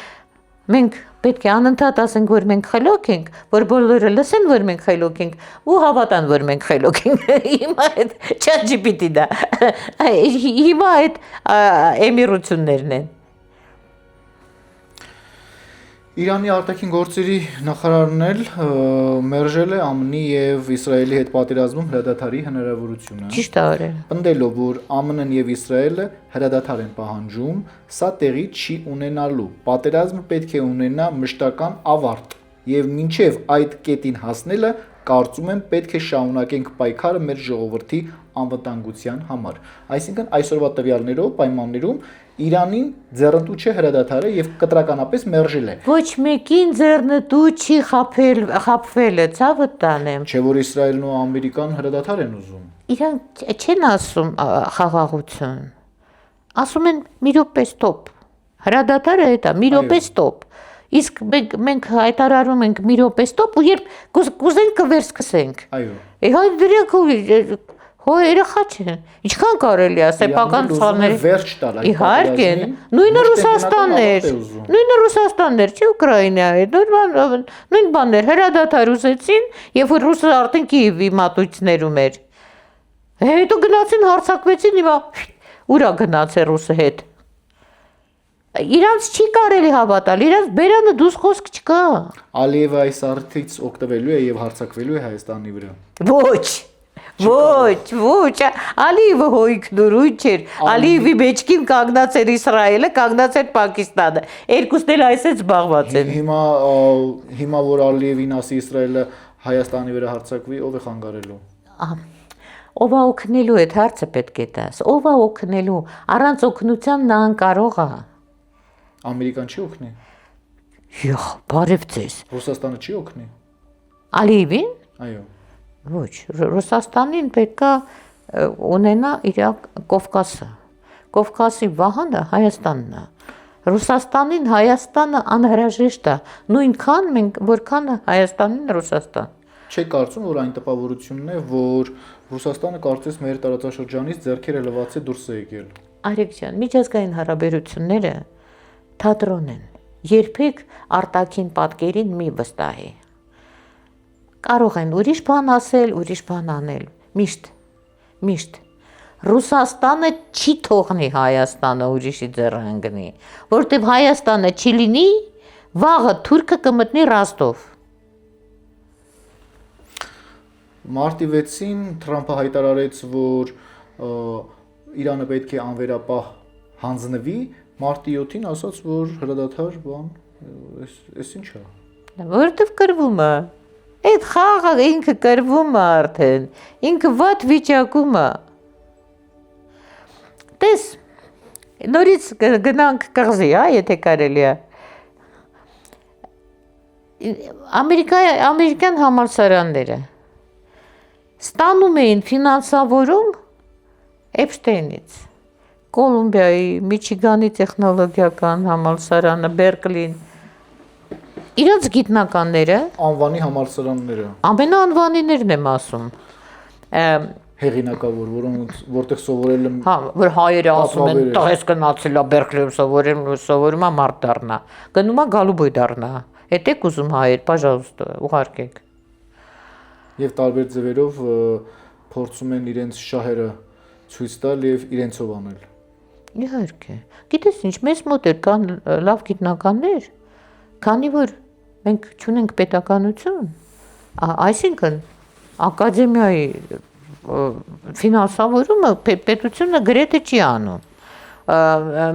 մենք պետք է անընդհատ ասենք, որ մենք խելոք ենք, որ բոլորը լսեն, որ մենք խելոք ենք ու հավատան, որ մենք խելոք ենք։ Հիմա այդ ChatGPT-ն է։ Հիմա այդ էմիրություններն են։ Իրանի արտաքին գործերի նախարարն էլ մերժել է ԱՄՆ-ի եւ Իսրայելի հետ պատերազմում հրադադարի հնարավորությունը։ Ճիշտ է արել։ Պնդելով, որ ԱՄՆ-ն եւ Իսրայելը հրադադար են պահանջում, սա տեղի չի ունենալու։ Պատերազմը պետք է ունենա մշտական ավարտ եւ մինչեւ այդ կետին հասնելը կարծում եմ պետք է շարունակենք պայքարը մեր ժողովրդի անվտանգության համար։ Այսինքն այսօրվա տվյալներով, պայմաններում Իրանին ձեռնտու չէ հրադադարը եւ կտրականապես մերժել է։ Ոչ մեկին ձեռնտու չի խաբվել, ցավը տանեմ։ Չէ՞ որ Իսրայելն ու Ամերիկան հրադադար են ուզում։ Իրանք չեն ասում խաղաղություն։ Ասում են մի րոպե ստոպ։ Հրադադարը դա մի րոպե ստոպ։ Իսկ մենք հայտարարում ենք մի րոպե ստոպ ու երբ կուզենք կվերսկսենք։ Այո։ Հա դրանք հո երախա չեն։ Ինչքան կարելի է սեփական ցաներ։ Վերջ տալ այդ Իհարկե, նույնը Ռուսաստանն էր, չի Ուկրաինա է։ Նույն բաններ հրադադար ուզեցին, երբ որ ռուսը արդեն Կիևի մատույցներում էր։ Հետո գնացին հարձակվեցին, հիմա ուրա գնացել ռուսը հետ։ Իրանց չի կարելի հավատալ, իրանց բերանը դուս խոսք չկա։ Ալիևը այս արդից օգտվելու է եւ հարձակվելու է Հայաստանի վրա։ Ոչ, Ալիևը հոյքնուրույն չէր, Ալիևի մեջքին կանգնած էր Իսրայելը, կանգնած էր Պակիստանը, երկուսն էլ այսպես զբաղված են։ Հիմա որ Ալիևին ասի Իսրայելը Հայաստանի վրա հարձակվի, ով է խանգարելու։ Ով է օգնելու այդ հարցը պետք է տաս, ով է օգնելու, առանց օգնության նա անկարող է։ Ամերիկան չի օգնի։ Յոխ, բարև ձեզ։ Ռուսաստանը չի օգնի։ Ալիևին։ Այո։ Ոչ, Ռուսաստանին պետք է ունենա իր Կովկասը։ Կովկասի վահանը Հայաստանն է։ Ռուսաստանին Հայաստանը անհրաժեշտ է, նույնքան որքան Հայաստանին Ռուսաստան։ Չէ կարծում, որ այն տպավորությունն է, որ Ռուսաստանը կարծես մեր տարածաշրջանից ձեռքերը լվացի դուրս է եկել։ Արեգ ջան, միջազգային հարաբերությունները թատրոն են։ Երբեք արտաքին պատկերին մի վստահի։ Կարող են ուրիշ բան ասել, ուրիշ բան անել, միշտ։ Ռուսաստանը չի թողնի Հայաստանը ուրիշի ձեռը ընկնի, որտեղ Հայաստանը չի լինի, վաղը թուրքը կմտնի Ռոստով։ Մարտի 6-ին Թրամփը հայտարարեց, որ Իրանը պետք է անվերապահ հանձնվի, մարտի 7-ին ասաց, որ հրադադար բան, էս ինչ է։ Որտև կրվում է։ Այդ խաղը ինքը կրվում է արդեն, ինքը վատ վիճակում է։ Տես, նորից գնանք կղզի, եթե կարելի է։ Ամերիկյան համալսարանները ստանում էին ֆինանսավորում Էփշտեյնից, Կոլումբիայի, Միչիգանի տեխնոլոգիական համալսարանը, Բերկլին, իրենց գիտնականները, անվանի համալսարանները, ամենաանվանիներն եմ ասում, հեղինակավոր, որտեղ սովորել եմ, հա, որ հայերը ասում են, տղես գնացել է Բերկլիում սովորում է մարդ դառնա, գնում է գալուբոյ դառնա, հետեք ուզում հայեր, պաժալուստը, ուղարկեք։ Եվ տարբեր ձևերով փորձում են իրենց շահերը ցույց տալ եւ իրենցով անել։ Իհարկե։ Գիտես ինչ, մեզ մոտ կան լավ գիտնականներ, քանի որ մենք չունենք պետականություն, այսինքն ակադեմիայի ֆինանսավորումը պետությունը գրեթե չի անում։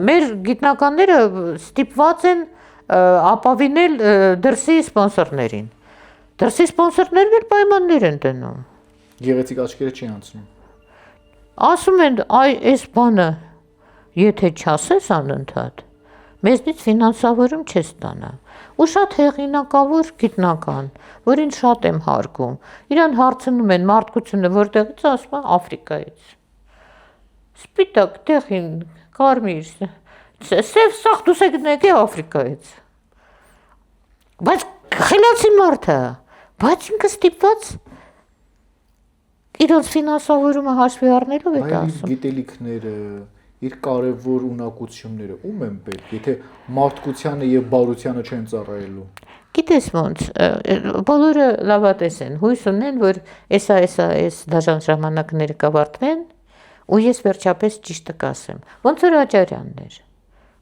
Մեր գիտնականները ստիպված են ապավինել դրսի սպոնսորներին։ Դրսի սպոնսորներն էլ պայմաններ են տնում։ Գեղեցիկ աչքերը չի անցնում։ Ասում են, այս բանը, եթե չասես անընդհատ, մեզնից ֆինանսավորում չես ստանա։ Ու շատ հեղինակավոր գիտնական, որին շատ եմ հարգում, իրան հարցնում են մարդկությունը որտեղից, ասում է Աֆրիկայից։ Սպիտակ, տեղին, կարմիր, սև սաղ դուսեկնեք է Աֆրիկայից։ Բայց խելացի մարդ է, բայց ինքը ստիպված իրենց ֆինանսավորումը հաշվի առնելով է դա ասում։ Այլ գիտելիքները, իր կարևոր ունակությունները ում են պետք, եթե մարդկությանը եւ բարությանը չեն ծառայելու։ Գիտես ոնց, բոլորը լավատես են, հույս ունեն, որ այս դաժան ժամանակները կավարտվեն ու ես վերջապես ճիշտը կասեմ։ Ոնց որ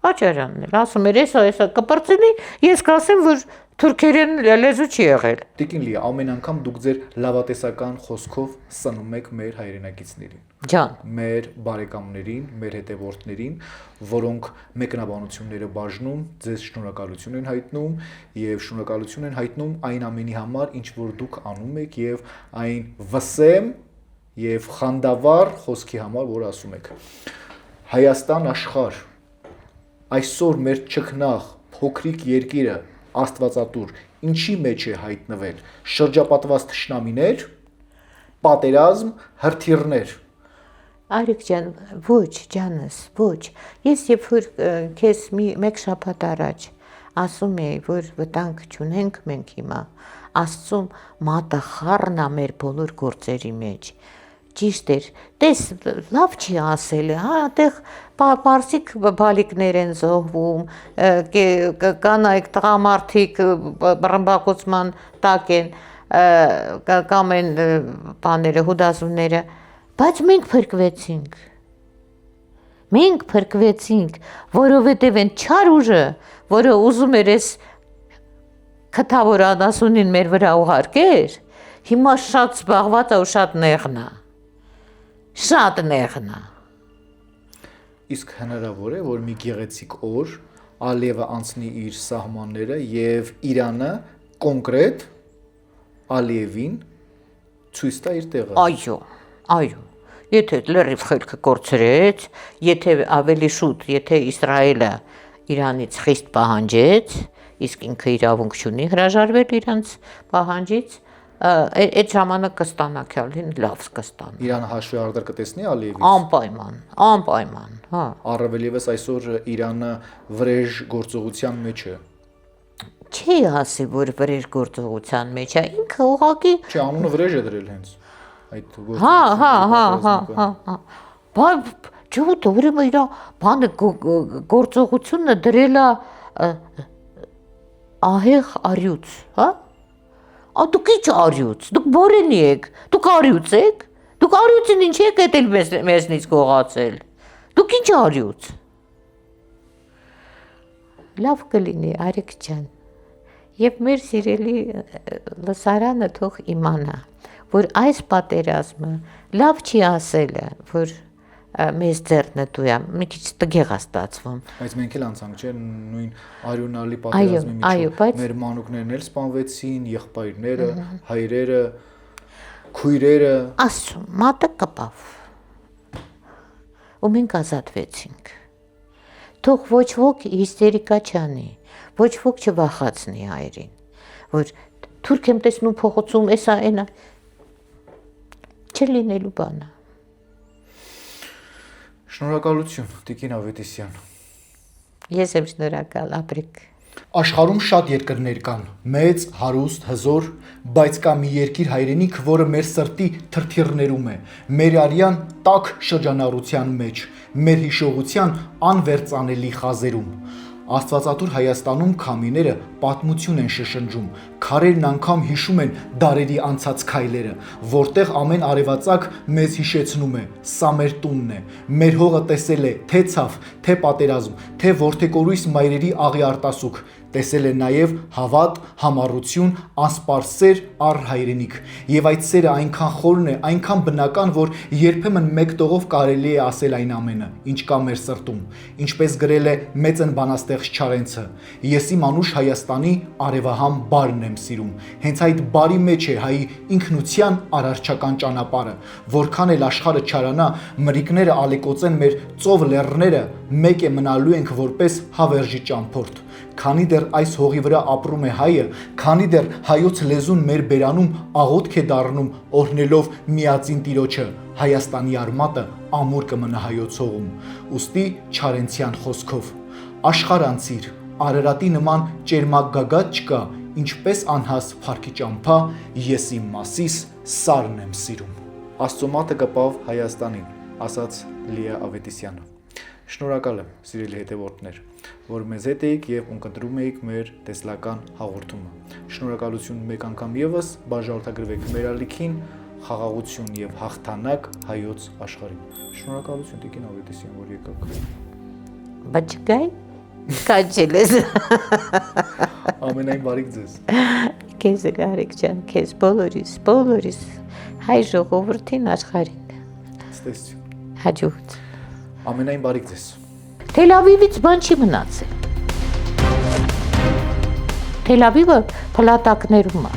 Աճարյանն էր, ասում էր, էսա կպրծնի, ես կասեմ, որ թուրքերեն լեզու չի եղել։ Տիկին Լիա, ամեն անգամ դուք ձեր լավատեսական խոսքով սնում եք մեր հայրենակիցներին։ Ջան, Մեր բարեկամներին, մեր հետևորդներին, որոնք մեկնաբանությունները բաժնում, ձեզ շնորհակալություն են հայտնում եւ շնորհակալություն են հայտնում այն ամենի համար, ինչ որ դուք անում եք եւ այն վսեմ եւ խանդավառ խոսքի համար, որ ասում եք։ Հայաստան աշխարհ այսօր մեր ճկնաղ փոքրիկ երկիրը Աստվածատուր ինչի մեջ է հայտնվել շրջապատված թշնամիներ, պատերազմ, հրթիռներ։ Արիկ ջան, ոչ, ջանս, ոչ։ Ես երբ որ քեզ մեկ շաբաթ առաջ ասում էի, որ վտանգ չունենք մենք հիմա, Աստծուն մատը խառն է մեր բոլոր գործերի մեջ։ Ճիշտ էր, տես լավ չի ասել, հա, այդեղ պարսիկ բալիկներ են զոհվում, կանայք տղամարդիկ բռնբակոծման տակ են, կամ են բաները, հուդազունները, բայց մենք փրկվեցինք։ Մենք փրկվեցինք, որովհետև են չար ուժը, որը ուզում էր այս քթավոր անասունին մեր վրա ուղարկեր, հիմա շատ զբաղված է ու շատ նեղն է։ Շատ նեղն է։ Իսկ հնարավոր է, որ մի գեղեցիկ օր Ալիևը անցնի իր սահմանները եւ Իրանը կոնկրետ Ալիևին ցույց տա իր տեղը։ Այո, այո։ Եթե լրիվ խելքը կորցրեց, եթե ավելի շուտ, եթե Իսրայելը Իրանից խիստ պահանջեց, իսկ ինքը իրավունք չունի հրաժարվել իրանց պահանջից, այդ ժամանակ կստանա քյալին լավ կստանա։ Իրանը հաշվի արդար կտեսնի Ալիևից։ Անպայման, հա։ Առավել եւս այսօր Իրանը վրեժ գործողության մեջ է։ Չի ասի, որ վրեժ գործողության մեջ է, ինքը ուղղակի Չէ, անունը վրեժ է դրել հենց։ Այդ Հա։ Բայց ջոտ ուրեմն իր բանը գործողությունը դրել է ահեղ արյուծ, հա։ Դուք ի՞նչ արյուծ, դուք բորենի եք, դուք արյուծ եք, դուք արյուծին ինչ եք ետել մեզնից գողացել, դուք ի՞նչ արյուծ։ Լավ կլինի, Արիկ ջան, եւ մեր սիրելի լսարանը թող իմանա, որ այս պատերազմը լավ չի ասելը, որ մեզ ձեռնտու է, մի քիչ տգեղ է ստացվում։ Բայց մենք էլ անցանք, չէ, նույն արյունալի պատերազմի միջով մեր մանուկներն էլ սպանվեցին, եղբայրները, հայրերը, քույրերը։ Աստծո մատը կպավ։ Ու մենք ազատվեցինք։ Թող ոչ ոք հիստերիկա չանի, ոչ ոք չվախացնի հայրին, որ թուրք եմ տեսնում փողոցում, էսա այնա չլինելու բանը։ Շնորհակալություն, Տիկին Ավետիսյան։ Ես եմ շնորհակալ, ապրեք։ Աշխարհում շատ երկրներ կան, մեծ, հարուստ, հզոր, բայց կա մի երկիր հայրենիք, որը մեր սրտի թրթիռներում է, մեր արյան տաք շրջանառության մեջ, մեր հիշողության անվերծանելի խազերում։ Աստվածատուր Հայաստանում քամիները պատմություն են շշնջում, քարերն անգամ հիշում են դարերի անցած քայլերը, որտեղ ամեն արևածագ մեզ հիշեցնում է, սա մեր տունն է, մեր հողը տեսել է թե ցավ, թե պատերազմ, թե որդեկորույս մայրերի աղի արտասուք, տեսել է նաև հավատ, համառություն, անսպար սեր առ հայրենիք, եւ այդ սերը այնքան խորն է, այնքան բնական, որ երբեմն մեկ տողով կարելի է ասել այն ամենը, ինչ կա մեր սրտում, ինչպես գրել է մեծն բանաստեղծ Չարենցը. ես իմ անուշ Հայաստանի արևահամ բարն եմ սիրում, հենց այդ բարի մեջ է հայի ինքնության արարչական ճանապարհը, որքան էլ աշխարհը չարանա, մրիկները ալեկոծեն մեր ծով լեռները, մեկ է մնալու ենք որպես հավերժի ճամփորդ։ Քանի դեռ այս հողի վրա ապրում է հայը, քանի դեռ հայոց լեզուն մեր բերանում աղոթք է դառնում, օրհնելով միածին Տիրոջը, Հայաստանի արմատը ամուր կմնա հայոց հողում։ Ուստի Չարենցյան խոսքով. աշխարհ անցիր, Արարատի նման ճերմակ գագաթ չկա, ինչպես անհաս փառքի ճամփա, ես իմ մասիս սարն եմ սիրում։ Աստծո մատը կպավ Հայաստանին, ասաց Լիա Ավետիսյանը։ Շնորհակալ եմ, սիրելի հետևորդներ, որ մեզ հետ էիք եւ ունկնդրում էիք մեր տեսլական հաղորդումը։ Շնորհակալություն մեկ անգամ եւս, բաժանորդագրվեք մեր ալիքին, խաղաղություն եւ հաղթանակ հայոց աշխարհին։ Շնորհակալություն Տիկին Ավետիսյան, որ եկաք։ Բայց գայ կանչելես։ Ամենայն բարիք ձեզ։ Քեզ Արիկ ջան, քեզ բոլորիս հայ ժողովրդին աշխարհին։ Ստեսություն։ Հաջողություն։ Ամենայն բարիք ձեզ։ Թել Ավիվից բան չի մնացել։ Թել Ավիվը փլատակներում է։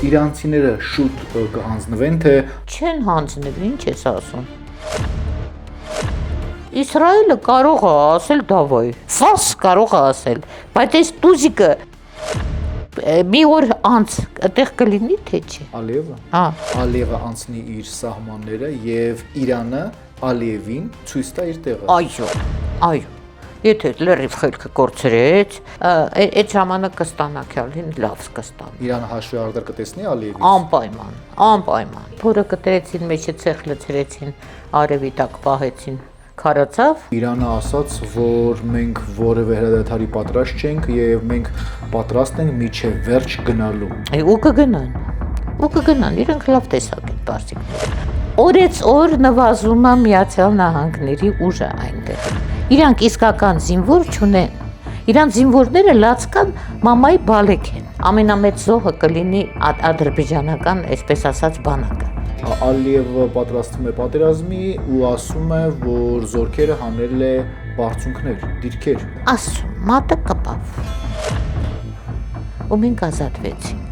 Իրանցիները շուտ կհանձնվեն, թե Չեն հանձնել, ինչ ես ասում։ Իսրայելը կարող է ասել դավայ, ֆարս կարող է ասել, բայց այս տուզիկը մի օր անց այդտեղ կլինի թե չի։ Ալիևը։ Հա։ Ալիևը անցնի իր սահմանները եւ Իրանը Ալիևին ցույց տա իր տեղը։ Այո։ Եթե լրիվ խելքը կորցրեց, այդ ժամանակ կստանա քյալին լավ կստանա։ Իրանը հաշվի արդար կտեսնի Ալիևից։ Անպայման։ Փորը կտրեցին, մեջը ցեխ լցրեցին, արևի տակ պահեցին, քարացավ։ Իրանը ասաց, որ մենք որևէ հրադադարի պատրաստ չենք եւ մենք պատրաստ ենք միջև վերջ գնալու։ Ու կգնան, իրանք լավ տեսակ են պարզիկները։ Օրեց օր նվազում է Միացյալ Նահանգների ուժը այնտեղ։ Իրանք իսկական զինվոր չունեն։ Իրանք զինվորները լացկան մամայի բալեկ են։ Ամենամեծ զոհը կլինի ադրբեջանական, այսպես ասած, բանակը։ Ալիևը պատրաստվում է պատերազմի ու ասում է, որ զորքերը հանել է բարձունքներ, դիրքեր։ Ասում, մատը կպավ։ Ու մենք ազատվեցինք։